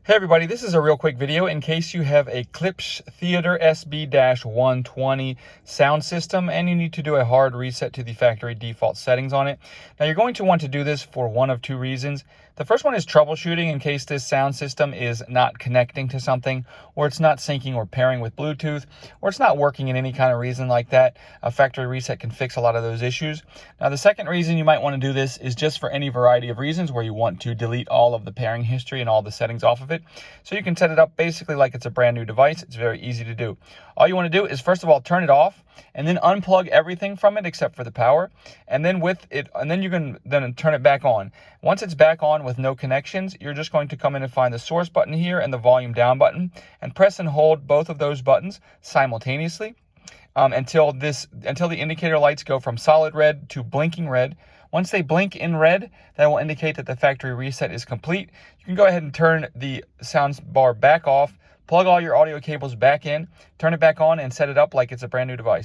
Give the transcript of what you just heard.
Hey everybody, this is a real quick video in case you have a Klipsch Theater SB-120 sound system and you need to do a hard reset to the factory default settings on it. Now you're going to want to do this for one of two reasons. The first one is troubleshooting in case this sound system is not connecting to something, or it's not syncing or pairing with Bluetooth, or it's not working in any kind of reason like that. A factory reset can fix a lot of those issues. Now the second reason you might want to do this is just for any variety of reasons where you want to delete all of the pairing history and all the settings off of it. So you can set it up basically like it's a brand new device. It's very easy to do. All you want to do is first of all turn it off and then unplug everything from it except for the power, and then you can then turn it back on. Once it's back on with no connections, you're just going to come in and find the source button here and the volume down button and press and hold both of those buttons simultaneously until the indicator lights go from solid red to blinking red. Once they blink in red, that will indicate that the factory reset is complete. You can go ahead and turn the soundbar back off, plug all your audio cables back in, turn it back on, and set it up like it's a brand new device.